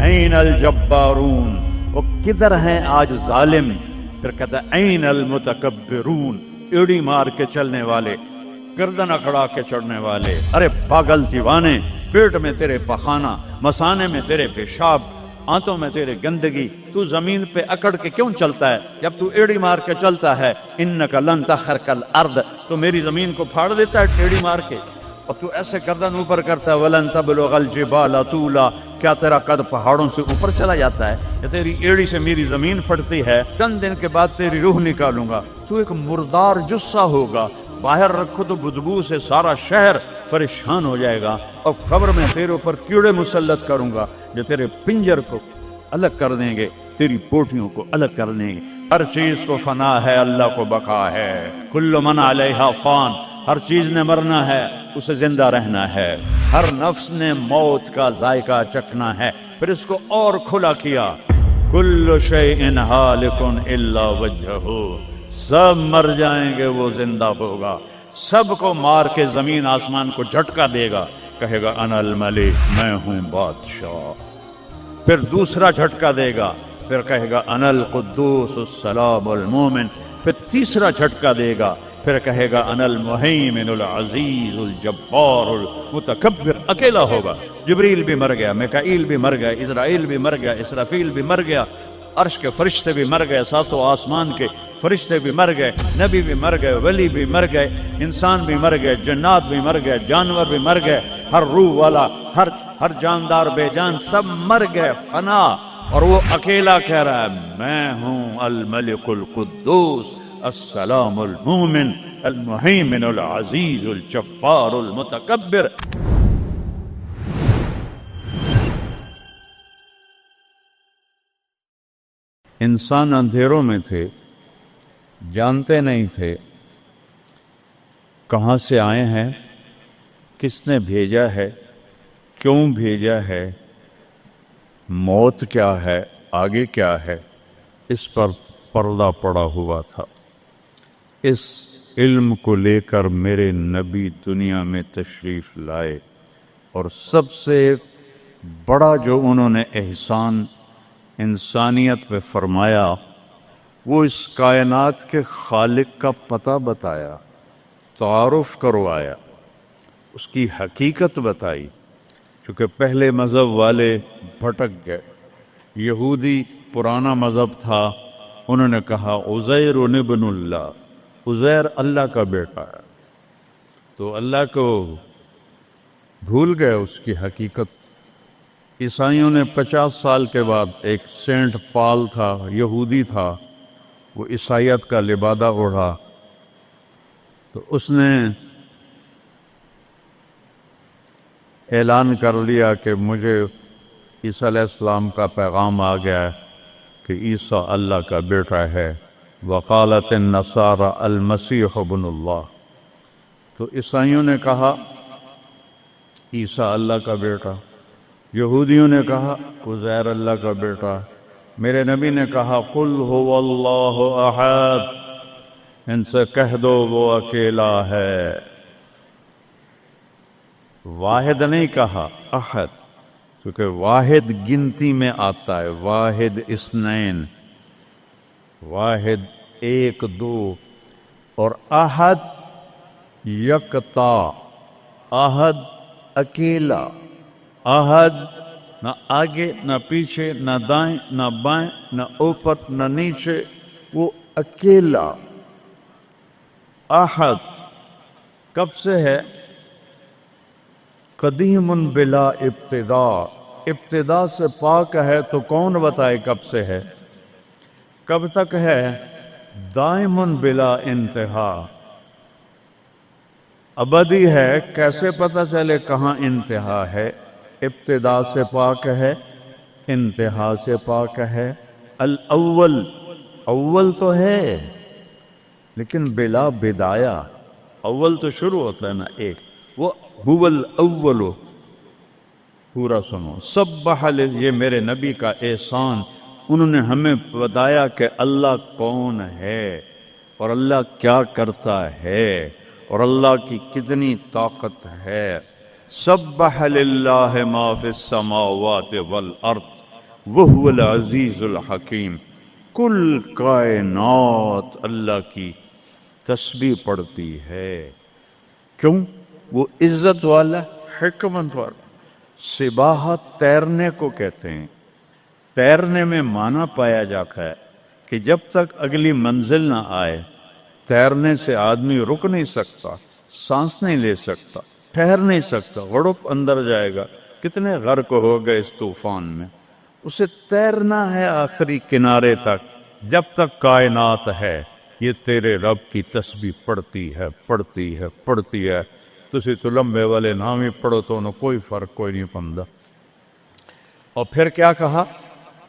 N الجبارون، وہ کدھر ہیں آج ظالم؟ پھر کہتا ہے این المتکبرون، ایڑی مار کے چلنے والے، گردن اکڑا کے چڑھنے والے۔ ارے پاگل دیوانے، پیٹ میں تیرے پخانہ، مسانے میں تیرے پیشاب، آنتوں میں تیرے گندگی، تو زمین پہ اکڑ کے کیوں چلتا ہے جب تو ایڑی مار کے چلتا ہے؟ انک لن تخرق الارض، تو میری زمین کو پھاڑ دیتا ہے ایڑی مار کے، اور تو ایسے گردن اوپر کرتا ہے۔ ولن تبلغ الجبال طولا، کیا تیرا قد پہاڑوں سے اوپر چلا جاتا ہے؟ یا تیری ایڑی سے میری زمین پھٹتی ہے؟ چند دن کے بعد تیری روح نکالوں گا، تو ایک مردار جثہ ہوگا، باہر رکھو تو بدبو سے سارا شہر پریشان ہو جائے گا، اور قبر میں تیرے اوپر کیڑے مسلط کروں گا جو تیرے پنجر کو الگ کر دیں گے، تیری بوٹیوں کو الگ کر دیں گے۔ ہر چیز کو فنا ہے، اللہ کو بقا ہے۔ کل من علیہا فان، ہر چیز نے مرنا ہے، اسے زندہ رہنا ہے۔ ہر نفس نے موت کا ذائقہ چکھنا ہے۔ پھر اس کو اور کھلا کیا، کل شیء ہالک الا وجہہ، سب مر جائیں گے، وہ زندہ ہوگا، سب کو مار کے زمین آسمان کو جھٹکا دے گا، کہے گا انا الملک، میں ہوں بادشاہ۔ پھر دوسرا جھٹکا دے گا، پھر کہے گا انا القدوس السلام المومن۔ پھر تیسرا جھٹکا دے گا، پھر کہے گا انا المہیمن العزیز الجبار المتکبر۔ اکیلا ہوگا، جبریل بھی مر گیا، میکائیل بھی مر گیا، اسرائیل بھی مر گیا، اسرافیل بھی مر گیا، عرش کے فرشتے بھی مر گئے، ساتوں آسمان کے فرشتے بھی مر گئے، نبی بھی مر گئے، ولی بھی مر گئے، انسان بھی مر گئے، جنات بھی مر گئے، جانور بھی مر گئے، ہر روح والا، ہر جاندار بے جان سب مر گئے، فنا۔ اور وہ اکیلا کہہ رہا ہے میں ہوں الملک القدوس السلام المومن المہیمن العزیز الجبار المتکبر۔ انسان اندھیروں میں تھے، جانتے نہیں تھے کہاں سے آئے ہیں، کس نے بھیجا ہے، کیوں بھیجا ہے، موت کیا ہے، آگے کیا ہے، اس پر پردہ پڑا ہوا تھا۔ اس علم کو لے کر میرے نبی دنیا میں تشریف لائے، اور سب سے بڑا جو انہوں نے احسان انسانیت پہ فرمایا وہ اس کائنات کے خالق کا پتہ بتایا، تعارف کروایا، اس کی حقیقت بتائی۔ چونکہ پہلے مذہب والے بھٹک گئے، یہودی پرانا مذہب تھا، انہوں نے کہا عزیر ابن اللہ، عزیر اللہ کا بیٹا ہے، تو اللہ کو بھول گئے اس کی حقیقت۔ عیسائیوں نے 50 سال کے بعد، ایک سینٹ پال تھا، یہودی تھا، وہ عیسائیت کا لبادہ اوڑھا، تو اس نے اعلان کر لیا کہ مجھے عیسیٰ علیہ السلام کا پیغام آ گیا ہے کہ عیسیٰ اللہ کا بیٹا ہے۔ وقالت النصارى المسیح ابن اللہ، تو عیسائیوں نے کہا عیسیٰ اللہ کا بیٹا، یہودیوں نے کہا عزیر اللہ کا بیٹا، میرے نبی نے کہا قل هو اللہ احد، ان سے کہہ دو وہ اکیلا ہے۔ واحد نہیں کہا، احد، کیونکہ واحد گنتی میں آتا ہے، واحد اثنین، واحد ایک دو، اور احد یکتا، احد اکیلا، احد نہ آگے نہ پیچھے نہ دائیں نہ بائیں نہ اوپر نہ نیچے، وہ اکیلا احد۔ کب سے ہے؟ قدیم بلا ابتدا، ابتدا سے پاک ہے، تو کون بتائے کب سے ہے، کب تک ہے؟ دائم بلا انتہا، ابدی ہے، کیسے پتہ چلے کہاں انتہا ہے؟ ابتدا سے پاک ہے، انتہا سے پاک ہے۔ الاول، اول تو ہے لیکن بلا بدایا، اول تو شروع ہوتا ہے نا ایک، وہ هو الاول۔ پورا سنو، سبح، یہ میرے نبی کا احسان، انہوں نے ہمیں بتایا کہ اللہ کون ہے اور اللہ کیا کرتا ہے اور اللہ کی کتنی طاقت ہے۔ سبح للہ ما فی السماوات والارض، وہو العزیز الحکیم. کل کائنات اللہ کی تسبیح پڑھتی ہے. کیوں؟ وہ عزت والا، حکمت والا. سباحت تیرنے کو کہتے ہیں. تیرنے میں معنی پایا جاتا ہے کہ جب تک اگلی منزل نہ آئے تیرنے سے آدمی رک نہیں سکتا، سانس نہیں لے سکتا، ٹھہر نہیں سکتا، غڑپ اندر جائے گا. کتنے غرق ہو گئے اس طوفان میں. اسے تیرنا ہے آخری کنارے تک. جب تک کائنات ہے یہ تیرے رب کی تسبیح پڑھتی ہے، پڑھتی ہے، پڑھتی ہے. تسی تو لمبے والے نام ہی پڑھو تو انہوں کوئی فرق کوئی نہیں پندہ. اور پھر کیا کہا؟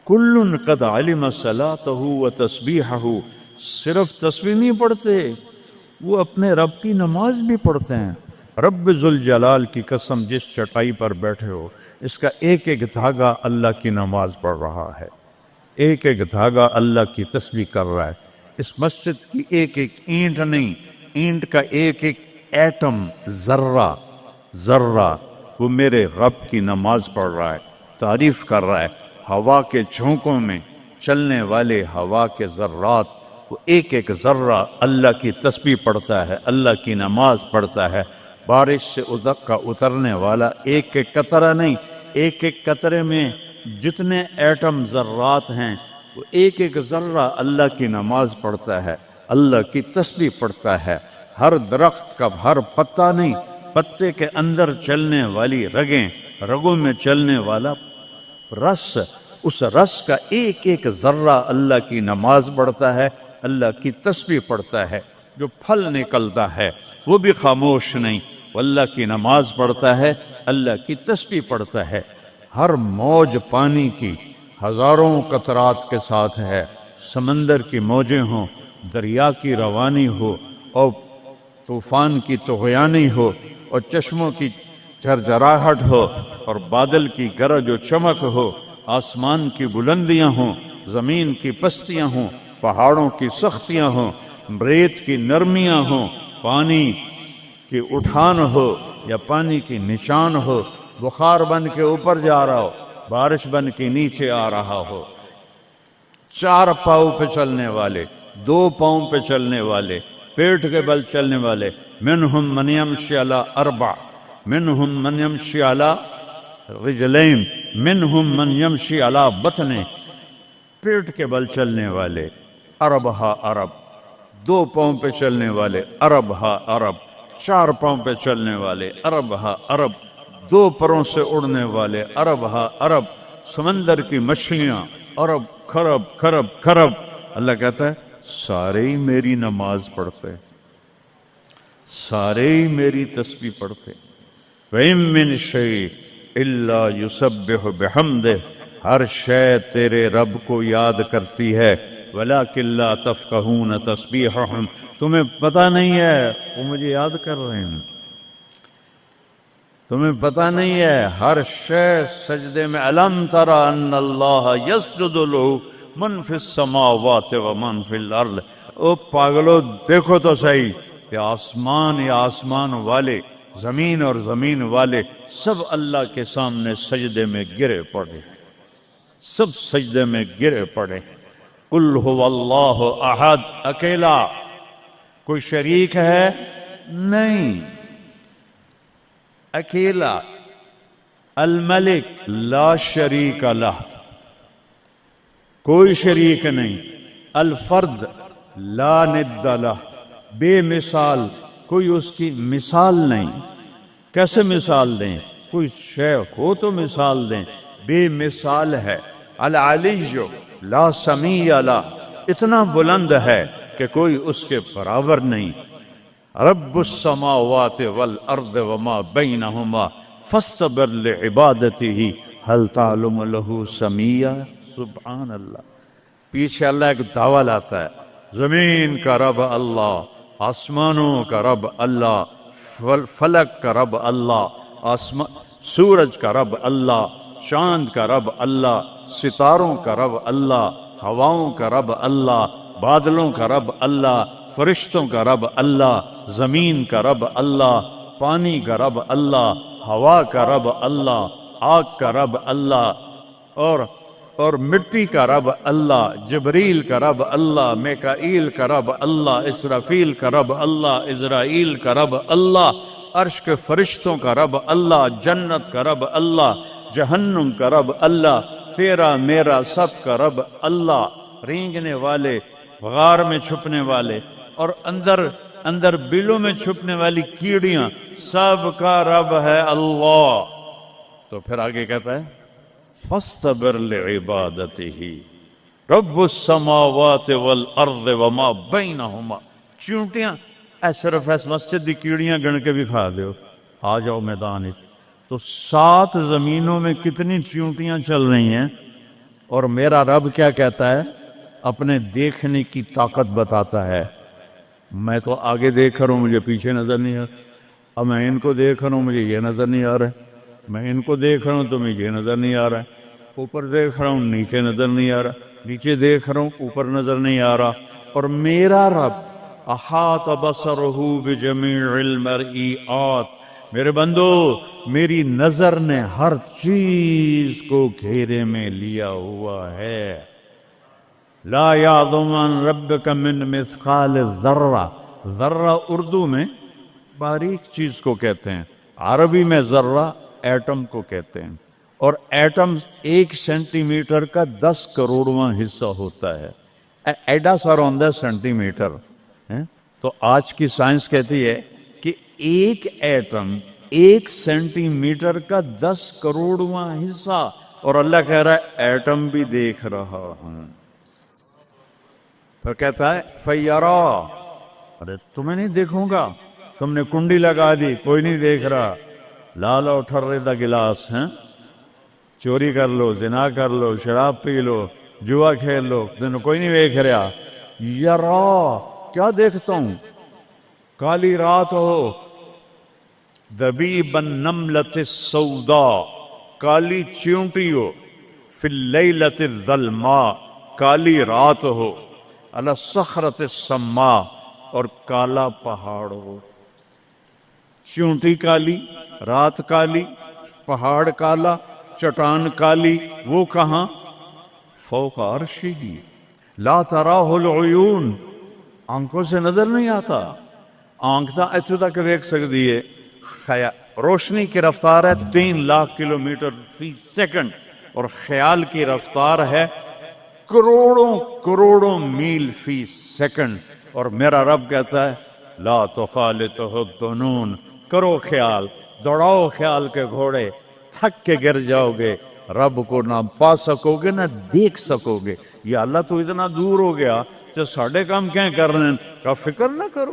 کل قد علم صلاتہ و تسبیحہ. صرف تسبیح نہیں پڑھتے، وہ اپنے رب کی نماز بھی پڑھتے ہیں. رب ذوالجلال کی قسم، جس چٹائی پر بیٹھے ہو اس کا ایک ایک دھاگا اللہ کی نماز پڑھ رہا ہے، ایک ایک دھاگا اللہ کی تسبیح کر رہا ہے. اس مسجد کی ایک ایک اینٹ نہیں، اینٹ کا ایک ایک ایٹم، ذرہ ذرہ وہ میرے رب کی نماز پڑھ رہا ہے، تعریف کر رہا ہے. ہوا کے جھونکوں میں چلنے والے ہوا کے ذرات، وہ ایک ایک ذرہ اللہ کی تسبیح پڑھتا ہے، اللہ کی نماز پڑھتا ہے. بارش سے ادک کا اترنے والا ایک ایک قطرہ نہیں، ایک ایک قطرے میں جتنے ایٹم ذرات ہیں وہ ایک ایک ذرہ اللہ کی نماز پڑھتا ہے، اللہ کی تسبیح پڑھتا ہے. ہر درخت کا ہر پتا نہیں، پتے کے اندر چلنے والی رگیں، رگوں میں چلنے والا رس، اس رس کا ایک ایک ذرہ اللہ کی نماز پڑھتا ہے، اللہ کی تسبیح پڑھتا ہے. جو پھل نکلتا ہے وہ بھی خاموش نہیں، وہ اللہ کی نماز پڑھتا ہے، اللہ کی تسبیح پڑھتا ہے. ہر موج پانی کی ہزاروں قطرات کے ساتھ ہے. سمندر کی موجیں ہوں، دریا کی روانی ہو، اور طوفان کی طغیانی ہو، اور چشموں کی جھرجھراہٹ ہو، اور بادل کی گرج و چمک ہو، آسمان کی بلندیاں ہوں، زمین کی پستیاں ہوں، پہاڑوں کی سختیاں ہوں، ریت کی نرمیاں ہوں، پانی کی اٹھان ہو یا پانی کی نشان ہو، بخار بن کے اوپر جا رہا ہو، بارش بن کے نیچے آ رہا ہو. 4 پاؤں پہ چلنے والے، 2 پاؤں پہ چلنے والے، پیٹ کے بل چلنے والے. منہم من یمشی علی 4، منہم من یمشی علی رجلین، منہم من یمشی علی بطن. پیٹ کے بل چلنے والے عرب ہا عرب، 2 پاؤں پہ چلنے والے عرب ہا عرب، 4 پاؤں پہ چلنے والے عرب ہا عرب، 2 پروں سے اڑنے والے عرب ہا عرب. سمندر کی مچھلیاں عرب کھرب کھرب کھرب. اللہ کہتا ہے سارے ہی میری نماز پڑھتے، سارے ہی میری تسبیح پڑھتے. وَإِن مِّن شَيْءٍ إِلَّا يُسَبِّحُ بِحَمْدِهِ. ہر شے تیرے رب کو یاد کرتی ہے. وَلَٰكِن لَّا تَفْقَهُونَ تَسْبِيحَهُمْ. تمہیں پتہ نہیں ہے وہ مجھے یاد کر رہے ہیں، تمہیں پتہ نہیں ہے. ہر شے سجدے میں. أَلَمْ تَرَ أَنَّ اللَّهَ يَسْجُدُ لَهُ مَنْ فِي السَّمَاوَاتِ وَمَنْ فِي الْأَرْضِ. او پاگلو دیکھو تو صحیح کہ آسمان یا آسمان والے، زمین اور زمین والے سب اللہ کے سامنے سجدے میں گرے پڑے، سب سجدے میں گرے پڑے. قُلْ هُوَ اللَّهُ أَحَدٌ. اکیلا، کوئی شریک ہے نہیں، اکیلا. الملک لا شریک لہ، کوئی شریک نہیں. الفرد لا ند لہ، بے مثال، کوئی اس کی مثال نہیں. کیسے مثال دیں؟ کوئی شے ہو تو مثال دیں، بے مثال ہے. العلی لا سمیع لہ، اتنا بلند ہے کہ کوئی اس کے برابر نہیں. رب السماوات والارض وما بینہما فاستبر لعبادتہ هل تعلم له سمیع. سبحان اللہ. پیچھے اللہ ایک دعویٰ لاتا ہے، زمین کا رب اللہ، آسمانوں کا رب اللہ، فلک کا رب اللہ، سورج کا رب اللہ، چاند کا رب اللہ، ستاروں کا رب اللہ، ہواؤں کا رب اللہ، بادلوں کا رب اللہ، فرشتوں کا رب اللہ، زمین کا رب اللہ، پانی کا رب اللہ، ہوا کا رب اللہ، آگ کا رب اللہ، اور اور مٹی کا رب اللہ، جبریل کا رب اللہ، میکائیل کا رب اللہ، اسرافیل کا رب اللہ، اسرائیل کا رب اللہ، عرش کے فرشتوں کا رب اللہ، جنت کا رب اللہ، جہنم کا رب اللہ، تیرا میرا سب کا رب اللہ، رینگنے والے، غار میں چھپنے والے اور اندر بلوں میں چھپنے والی کیڑیاں، سب کا رب ہے اللہ۔ تو پھر آگے کہتا ہے فاصطبر لعبادتہ رب السماوات والارض وما بینہما۔ چونٹیاں صرف اس مسجد دی کیڑیاں گن کے بھی کھا دیو، آ جاؤ میدان اس۔ تو 7 زمینوں میں کتنی چونٹیاں چل رہی ہیں، اور میرا رب کیا کہتا ہے؟ اپنے دیکھنے کی طاقت بتاتا ہے۔ میں تو آگے دیکھ رہا ہوں، مجھے پیچھے نظر نہیں آ رہا، اب میں ان کو دیکھ رہا ہوں، مجھے یہ نظر نہیں آ رہا ہے، میں ان کو دیکھ رہا ہوں تو مجھے یہ نظر نہیں آ رہا ہے، اوپر دیکھ رہا ہوں نیچے نظر نہیں آ رہا، نیچے دیکھ رہا ہوں اوپر نظر نہیں آ رہا۔ اور میرا رب احاط بصرہ بجمیع المرئیات، میرے بندو میری نظر نے ہر چیز کو گھیرے میں لیا ہوا ہے۔ لا یعظم عن ربک من مثقال ذرہ، ذرہ اردو میں باریک چیز کو کہتے ہیں، عربی میں ذرہ ایٹم کو کہتے ہیں، اور ایٹم 1 سینٹی میٹر کا 10 کروڑواں حصہ ہوتا ہے، ایڈا سارا ہوندہ ہے سینٹی میٹر۔ تو آج کی سائنس کہتی ہے کہ ایک ایٹم 1 سینٹی میٹر کا 10 کروڑواں حصہ، اور اللہ کہہ رہا ہے ایٹم بھی دیکھ رہا ہوں۔ پھر کہتا ہے فیرا، ارے تمہیں نہیں دیکھوں گا، تم نے کنڈی لگا دی کوئی نہیں دیکھ رہا، لالا اٹھر دا گلاس ہیں، چوری کر لو، زنا کر لو، شراب پی لو، جوا کھیل لو، تمہیں کوئی نہیں دیکھ رہا۔ یرا، کیا دیکھتا ہوں؟ کالی رات ہو، دبیب النملۃ السوداء، کالی چیونٹی ہو، فی اللیلۃ الظلماء، کالی رات ہو، علی الصخرۃ السماء، اور کالا پہاڑ ہو۔ چیونٹی کالی، رات کالی، پہاڑ کالا، چٹان کالی، وہ کہاں؟ فوق عرشہ لا تراہ العیون، آنکھوں سے نظر نہیں آتا، آنکھ تا اتو تک دیکھ سکتی ہے، روشنی کی رفتار ہے 3 لاکھ کلومیٹر فی سیکنڈ، اور خیال کی رفتار ہے کروڑوں میل فی سیکنڈ۔ اور میرا رب کہتا ہے لا تخالطہ الظنون، کرو خیال، دوڑاؤ خیال کے گھوڑے، تھک کے گر جاؤ گے، رب کو نہ پا سکو گے نہ دیکھ سکو گے۔ یا اللہ تو اتنا دور ہو گیا تو ساڑھے کام کیا کر رہے ہیں؟ کا فکر نہ کرو،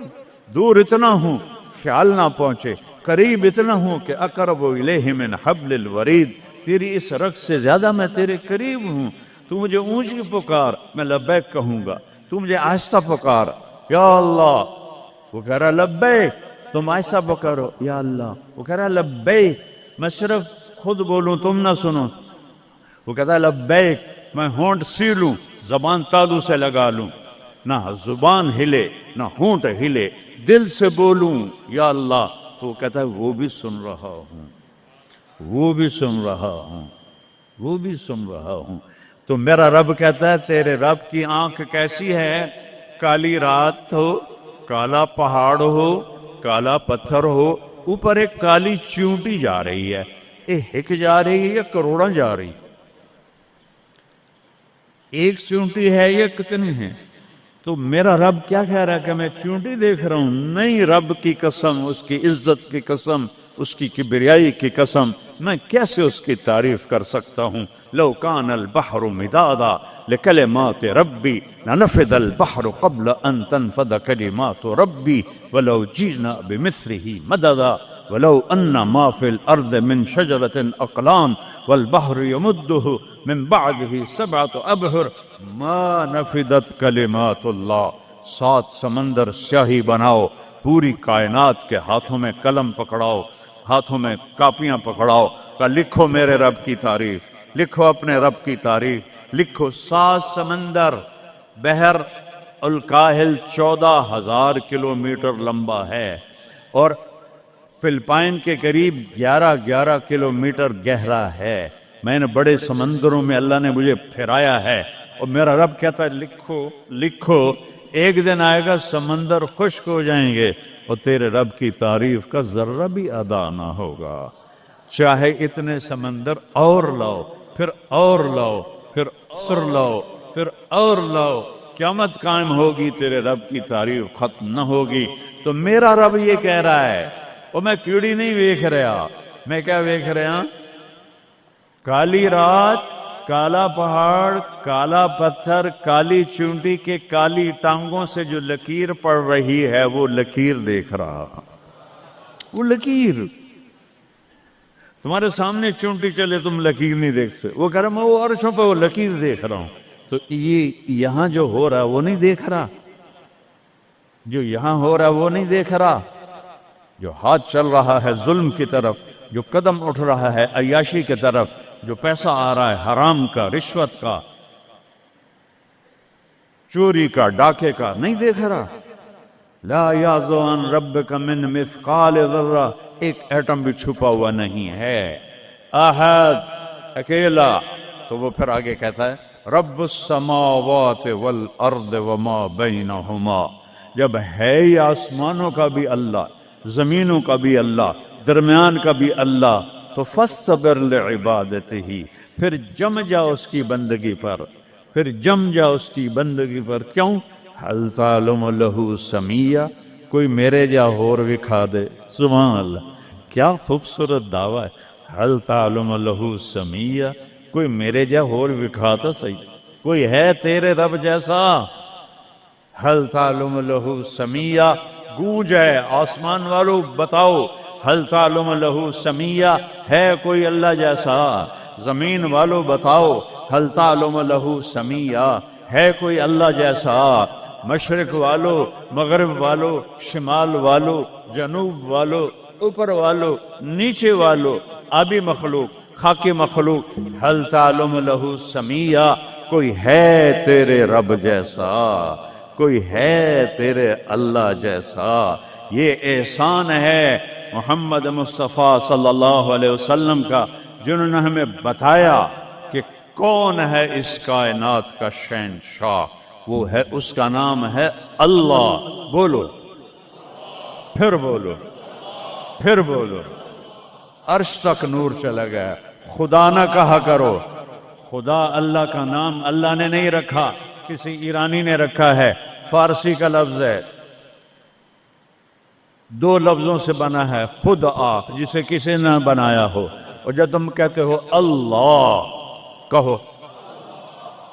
دور اتنا ہوں خیال نہ پہنچے، قریب اتنا ہوں کہ اقرب الیہ من حبل الورید، تیری اس رگ سے زیادہ میں تیرے قریب ہوں۔ تو مجھے اونچی پکار، میں لبیک کہوں گا، تو مجھے آہستہ پکار، یا اللہ، وہ کہہ رہا لبیک، تم آہستہ پکارو یا اللہ، وہ کہہ رہا لبیک، میں صرف خود بولوں تم نہ سنو، وہ کہتا ہے لبیک، میں ہونٹ سیلوں، زبان تالو سے لگا لوں، نہ زبان ہلے نہ ہونٹ ہلے، دل سے بولوں یا اللہ، تو وہ کہتا ہے وہ بھی سن رہا ہوں، وہ بھی سن رہا ہوں، وہ بھی سن رہا ہوں۔ تو میرا رب کہتا ہے تیرے رب کی آنکھ کیسی ہے؟ کالی رات ہو، کالا پہاڑ ہو، کالا پتھر ہو، اوپر ایک کالی چیونٹی جا رہی ہے، ایک جا رہی ہے یا کروڑاں جا رہی؟ ایک چیونٹی ہے یا کتنی ہیں؟ تو میرا رب کیا کہہ رہا ہے کہ میں چیونٹی دیکھ رہا ہوں؟ نہیں، رب کی قسم، اس کی عزت کی قسم، اس کی کبریائی کی قسم، میں کیسے اس کی تعریف کر سکتا ہوں؟ لو کان البحر مدادا لکلمات ربی لنفد البحر قبل ان تنفد کلمات ربی ولو جئنا بمثله مددا ولو ان ما في الارض من شجرة اقلام والبحر يمده من بعده 7 ابحر ما نفدت کلمات اللہ۔ 7 سمندر سیاہی بناؤ، پوری کائنات کے ہاتھوں میں قلم پکڑاؤ، ہاتھوں میں کاپیاں پکڑاؤ، کہ لکھو میرے رب کی تعریف، لکھو اپنے رب کی تعریف، لکھو۔ 7 سمندر، بحر الکاہل 14,000 کلومیٹر لمبا ہے، اور فلپائن کے قریب 11 کلومیٹر گہرا ہے۔ میں نے بڑے سمندروں میں اللہ نے مجھے پھرایا ہے، اور میرا رب کہتا ہے لکھو لکھو، ایک دن آئے گا سمندر خشک ہو جائیں گے اور تیرے رب کی تعریف کا ذرہ بھی ادا نہ ہوگا، چاہے اتنے سمندر اور لاؤ، پھر اور لاؤ، پھر اور لاؤ، پھر اور لاؤ، قیامت قائم ہوگی تیرے رب کی تعریف ختم نہ ہوگی۔ تو میرا رب یہ کہہ رہا ہے، اور میں کیڑی نہیں ویکھ رہا، میں کیا ویکھ رہا؟ کالی رات، کالا پہاڑ، کالا پتھر، کالی چونٹی کے کالی ٹانگوں سے جو لکیر پڑ رہی ہے وہ لکیر دیکھ رہا، وہ لکیر تمہارے سامنے چونٹی چلے تم لکیر نہیں دیکھ سکتے، وہ کہہ رہا میں وہ عرشوں پہ وہ لکیر دیکھ رہا ہوں۔ تو یہ یہاں جو ہو رہا ہے وہ نہیں دیکھ رہا، جو یہاں ہو رہا ہے وہ نہیں دیکھ رہا، جو ہاتھ چل رہا ہے ظلم کی طرف، جو قدم اٹھ رہا ہے عیاشی کی طرف، جو پیسہ آ رہا ہے حرام کا، رشوت کا، چوری کا، ڈاکے کا، نہیں دیکھ رہا۔ لا یعزو عن ربک من مثقال ذرہ، ایک ایٹم بھی چھپا ہوا نہیں ہے، احد، اکیلا۔ تو وہ پھر آگے کہتا ہے رب السماوات والارض وما بینہما، جب ہے یہ آسمانوں کا بھی اللہ، زمینوں کا بھی اللہ، درمیان کا بھی اللہ، تو فاصطبر لعبادتہ، پھر جم جا اس کی بندگی پر، پھر جم جا اس کی بندگی پر۔ کیوں؟ حل تعلم لہ سمیہ، کوئی میرے جا ہور وکھا دے، سبحان اللہ، کیا خوبصورت دعویٰ ہے، حل تعلم لہ سمیہ، کوئی میرے جا ہور وکھا تو صحیح، کوئی ہے تیرے رب جیسا؟ حل تعلم لہ سمیہ، گونج ہے آسمان والو بتاؤ، حل تعلم لہ سمیہ، ہے کوئی اللہ جیسا؟ زمین والو بتاؤ، حل تعلم لہ سمیہ، ہے کوئی اللہ جیسا؟ مشرق والو، مغرب والو، شمال والو، جنوب والو، اوپر والو، نیچے والو، آبی مخلوق، خاکی مخلوق، حل تعلم لہ سمیہ، کوئی ہے تیرے رب جیسا، کوئی ہے تیرے اللہ جیسا؟ یہ احسان ہے محمد مصطفیٰ صلی اللہ علیہ وسلم کا، جنہوں نے ہمیں بتایا کہ کون ہے اس کائنات کا شہنشاہ، وہ ہے، اس کا نام ہے اللہ۔ بولو، پھر بولو، پھر بولو، عرش تک نور چلا گیا۔ خدا نہ کہا کرو، خدا اللہ کا نام اللہ نے نہیں رکھا، کسی ایرانی نے رکھا ہے، فارسی کا لفظ ہے، دو لفظوں سے بنا ہے، خدا جسے کسی نے بنایا ہو، اور جب تم کہتے ہو اللہ، کہو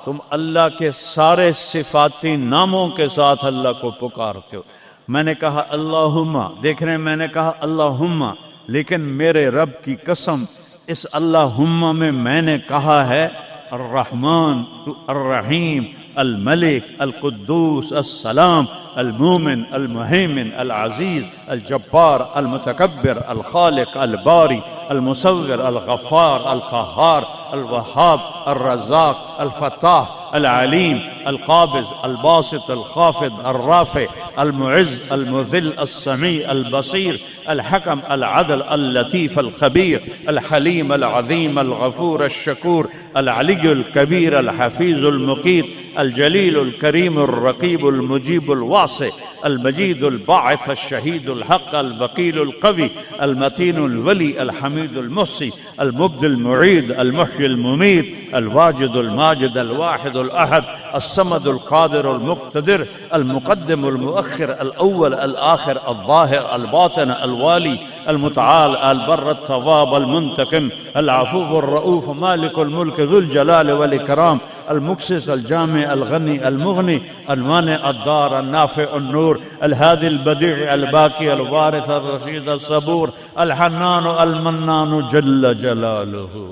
تم اللہ کے سارے صفاتی ناموں کے ساتھ اللہ کو پکارتے ہو۔ میں نے کہا اللہم، دیکھ رہے ہیں میں نے کہا اللہم، لیکن میرے رب کی قسم اس اللہم میں نے کہا ہے الرحمن، الرحیم، الملک، القدوس، السلام، المومن، المہیمن، العزیز، الجبار، المتکبر، الخالق، الباری، المصور، الغفار، القہار، الوہاب، الرزاق، الفتاح، العلیم، القابض، الباسط، الخافض، الرافع، المعز، المذل، السمیع، البصیر، الحکم، العدل، اللطیف، الخبیر، الحلیم، العظیم، الغفور، الشکور، العلی الکبیر، الحفیظ، المقیت، الجلیل، الکریم، الرقیب، المجیب، الواسع، المجید، الباعث، الشہید، الحق، الوکیل، القوی، المتین، الولی، الحمید، المحصی، المبدی، المعید، المحیی، الممیت، الواجد، الماجد، الواحد، الأحد، الصمد، القادر، المقتدر، المقدم، المؤخر، الأول، الآخر، الظاهر، الباطن، الوالي، المتعال، البر، التواب، المنتقم، العفو، الرؤوف، مالك الملك، ذو الجلال والإكرام، المقسط، الجامع، الغني، المغني، المانع، الضار، النافع، النور، الهادي، البديع، الباقي، الوارث، الرشيد، الصبور، الحنان، المنان، جل جلاله۔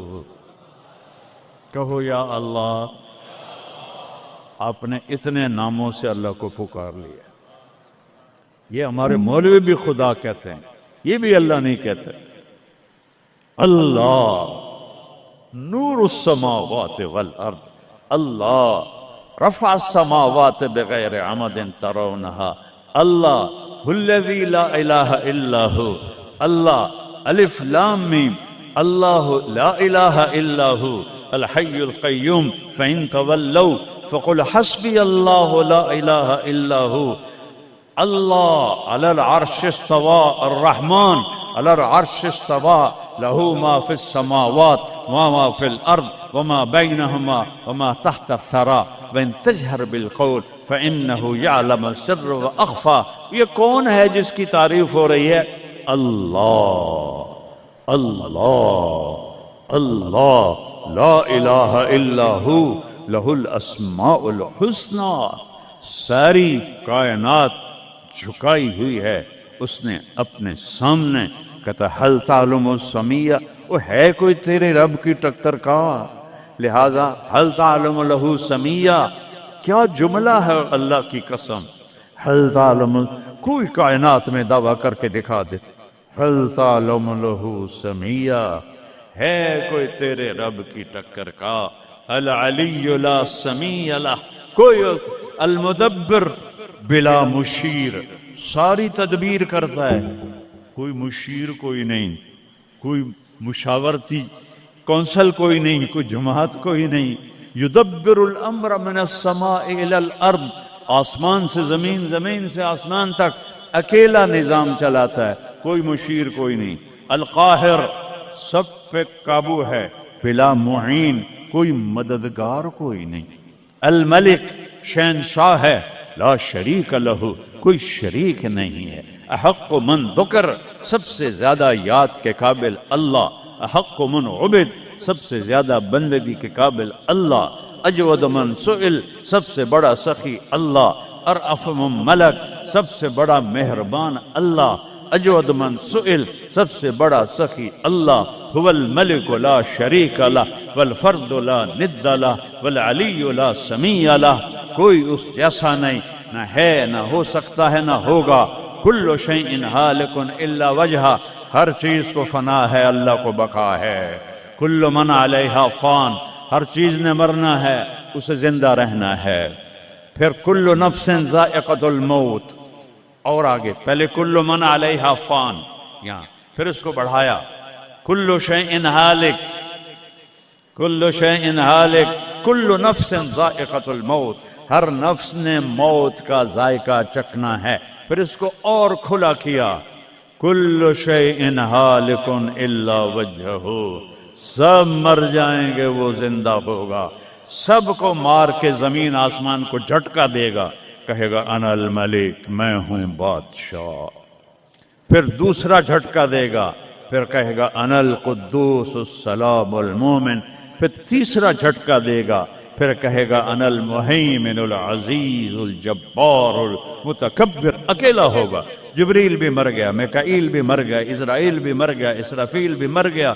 کہو یا اللہ، آپ نے اتنے ناموں سے اللہ کو پکار لیا۔ یہ ہمارے مولوی بھی خدا کہتے ہیں، یہ بھی اللہ نہیں کہتے۔ اللہ نور السماوات والارض، اللہ رفع السماوات بغیر عمد ترونہا، اللہ الذی لا الہ الا ہو، اللہ الف لام میم اللہ لا الہ الا ہو الحی القیوم فإن تولوا فقل حسبی اللہ لا الہ الا ہو اللہ علی العرش استوى الرحمن علی العرش استوى له ما في السماوات وما في الأرض وما بينهما وما تحت الثرى وإن تجهر بالقول فإنه يعلم السر وأخفى. یہ کون ہے جس کی تعریف ہو رہی ہے؟ اللہ اللہ اللہ لا الہ الا ہو لہ الاسماء الحسنى. ساری کائنات جھکائی ہوئی ہے اس نے اپنے سامنے. کہتا حل تعلم السمیہ، وہ ہے کوئی تیرے رب کی ٹکر کا؟ لہذا حل تعلم لہ سمیہ، کیا جملہ ہے اللہ کی قسم. حل تعلم، کوئی کائنات میں دعویٰ کر کے دکھا دے حل تعلم لہ سمیہ، ہے کوئی تیرے رب کی ٹکر کا. العلی لا سمیہ لہ، کوئی المدبر بلا مشیر، ساری تدبیر کرتا ہے، کوئی مشیر کوئی نہیں، کوئی مشاورتی کونسل کوئی نہیں، کوئی جماعت کوئی نہیں. یدبر الامر من السماء الى الارض، آسمان سے زمین، زمین سے آسمان تک اکیلا نظام چلاتا ہے، کوئی مشیر کوئی نہیں. القاہر، سب پہ قابو ہے، بلا معین، کوئی مددگار کوئی نہیں. الملک، شہنشاہ ہے، لا شریک لہ، کوئی شریک نہیں ہے. احق من ذکر، سب سے زیادہ یاد کے قابل اللہ. احق من عبد، سب سے زیادہ بندگی کے قابل اللہ. اجود من سئل، سب سے بڑا سخی اللہ. ارأف من ملک، سب سے بڑا مہربان اللہ. اجود من سئل، سب سے بڑا سخی اللہ. هو الملک لا شریک لہ والفرد لا ند لہ والعلی لا سمیع لہ، کوئی اس جیسا نہیں، نہ ہے، نہ ہو سکتا ہے، نہ ہوگا. کل شیء ہالک الا وجہہ، ہر چیز کو فنا ہے، اللہ کو بقا ہے. کل من علیہا فان، ہر چیز نے مرنا ہے، اسے زندہ رہنا ہے. پھر کل نفس ذائقۃ الموت، اور آگے پہلے کل من علیہا فان یہاں، پھر اس کو بڑھایا کل شیء ہالک، کل شیء ہالک، کل نفس ذائقۃ الموت، ہر نفس نے موت کا ذائقہ چکھنا ہے. پھر اس کو اور کھلا کیا کل شیء ہالک الا وجہہ، سب مر جائیں گے، وہ زندہ ہوگا. سب کو مار کے زمین آسمان کو جھٹکا دے گا، کہے گا انا الملک، میں ہوں بادشاہ. پھر دوسرا جھٹکا دے گا، پھر کہے گا انا القدوس السلام المومن. پھر تیسرا جھٹکا دے گا، پھر کہے گا انا المہیمن العزیز الجبار المتکبر. اکیلا ہوگا. جبریل بھی مر گیا، میکائیل بھی مر گیا، اسرائیل بھی مر گیا، اسرافیل بھی مر گیا،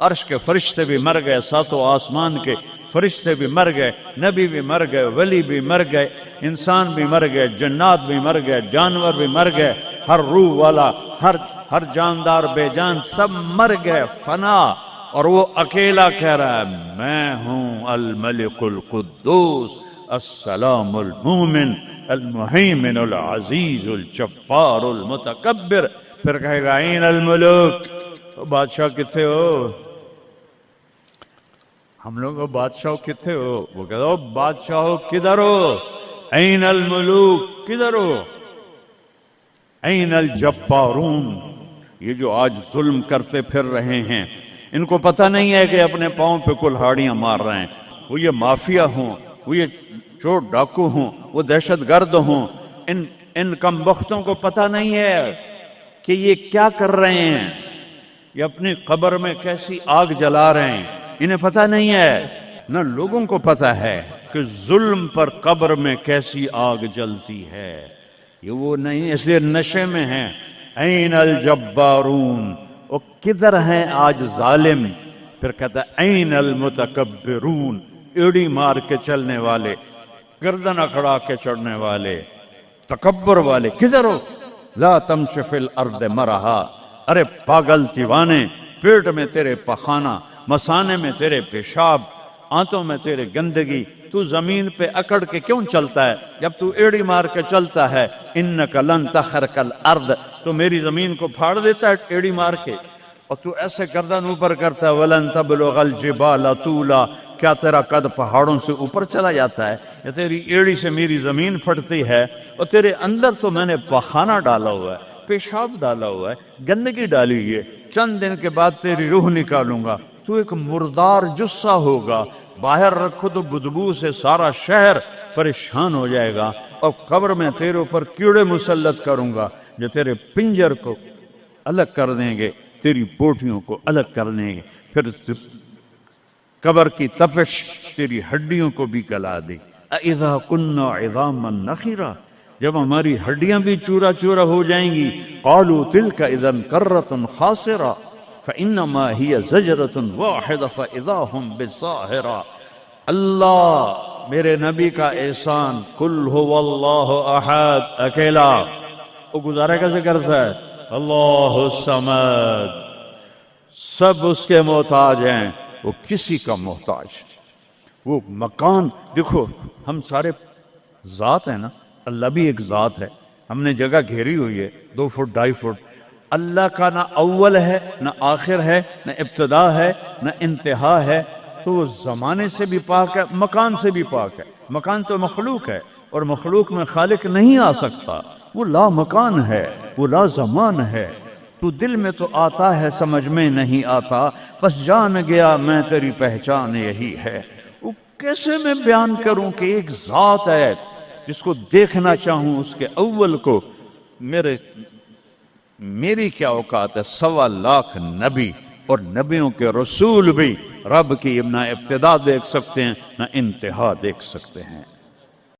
عرش کے فرشتے بھی مر گئے، ساتوں آسمان کے فرشتے بھی مر گئے، نبی بھی مر گئے، ولی بھی مر گئے، انسان بھی مر گئے، جنات بھی مر گئے، جانور بھی مر گئے، ہر روح والا، ہر جاندار بے جان سب مر گئے، فنا. اور وہ اکیلا کہہ رہا ہے میں ہوں الملک القدوس السلام المومن المہیمن العزیز الجبار المتکبر. پھر کہے گا این الملوک، بادشاہ کتنے ہو؟ ہم لوگ بادشاہ کتنے ہو؟ وہ کہتا ہو بادشاہ ہو کدھر ہو؟ این الملوک، کدھر ہو؟ این الجبارون، یہ جو آج ظلم کرتے پھر رہے ہیں، ان کو پتہ نہیں ہے کہ اپنے پاؤں پہ کلہاڑیاں مار رہے ہیں. وہ یہ مافیا ہوں، وہ یہ چور ڈاکو ہوں، وہ دہشت گرد ہوں، ان کم بختوں کو پتہ نہیں ہے کہ یہ کیا کر رہے ہیں، یہ اپنی قبر میں کیسی آگ جلا رہے ہیں. انہیں پتہ نہیں ہے، نہ لوگوں کو پتہ ہے کہ ظلم پر قبر میں کیسی آگ جلتی ہے. یہ وہ نہیں، اس لیے نشے میں ہیں. این الجبارون، وہ کدھر ہیں آج ظالم؟ پھر کہتا ہے این المتکبرون، ایڑی مار کے چلنے والے، گردن اکھڑا کے چڑھنے والے، تکبر والے، کدھر ہو؟ لا تمشی فی الارض مرحا، ارے پاگل دیوانے، پیٹ میں تیرے پخانہ، مسانے میں تیرے پیشاب، آنتوں میں تیرے گندگی، تو زمین پہ اکڑ کے کیوں چلتا ہے؟ جب تو ایڑی مار کے چلتا ہے انک لن تخرق الارض، تو میری زمین کو پھاڑ دیتا ہے ایڑی مار کے. اور تو ایسے گردن اوپر کرتا ہے وَلَن تَبْلُغَ الْجِبَالَ طُولًا، کیا تیرا قد پہاڑوں سے اوپر چلا جاتا ہے؟ یا تیری ایڑی سے میری زمین پھٹتی ہے؟ اور تیرے اندر تو میں نے پخانہ ڈالا ہوا ہے، پیشاب ڈالا ہوا ہے، گندگی ڈالی ہوئی ہے، چند دن کے بعد تیری روح نکالوں گا، تو ایک مردار جثہ ہوگا، باہر رکھو تو بدبو سے سارا شہر پریشان ہو جائے گا، اور قبر میں تیرے اوپر کیڑے مسلط کروں گا جو تیرے پنجر کو الگ کر دیں گے، تیری بوٹیوں کو الگ کر دیں گے، پھر قبر کی تپش تیری ہڈیوں کو بھی گلا دے۔ اذا كنا عظاما نخرا، جب ہماری ہڈیاں بھی چورا چورا ہو جائیں گی، قالوا تلك اذا كرة خاسرة فانما هي زجرة واحدة فاذا هم بالساهرة۔ اللہ میرے نبی کا احسان، قل هو اللہ احد، اکیلا، وہ گزارا کیسے کرتا ہے؟ اللہ الصمد، سب اس کے محتاج ہیں، وہ کسی کا محتاج۔ وہ مکان دیکھو، ہم سارے ذات ہیں نا، اللہ بھی ایک ذات ہے، ہم نے جگہ گھیری ہوئی ہے 2 فٹ 2.5 فٹ۔ اللہ کا نہ اول ہے نہ آخر ہے نہ ابتدا ہے نہ انتہا ہے، تو وہ زمانے سے بھی پاک ہے، مکان سے بھی پاک ہے۔ مکان تو مخلوق ہے، اور مخلوق میں خالق نہیں آ سکتا، وہ لا مکان ہے، وہ لا زمان ہے۔ تو دل میں تو آتا ہے، سمجھ میں نہیں آتا، بس جان گیا میں تیری پہچان یہی ہے۔ وہ کیسے میں بیان کروں کہ ایک ذات ہے جس کو دیکھنا چاہوں اس کے اول کو، میری کیا اوقات ہے؟ 1.25 لاکھ نبی اور نبیوں کے رسول بھی رب کی نہ ابتدا دیکھ سکتے ہیں نہ انتہا دیکھ سکتے ہیں۔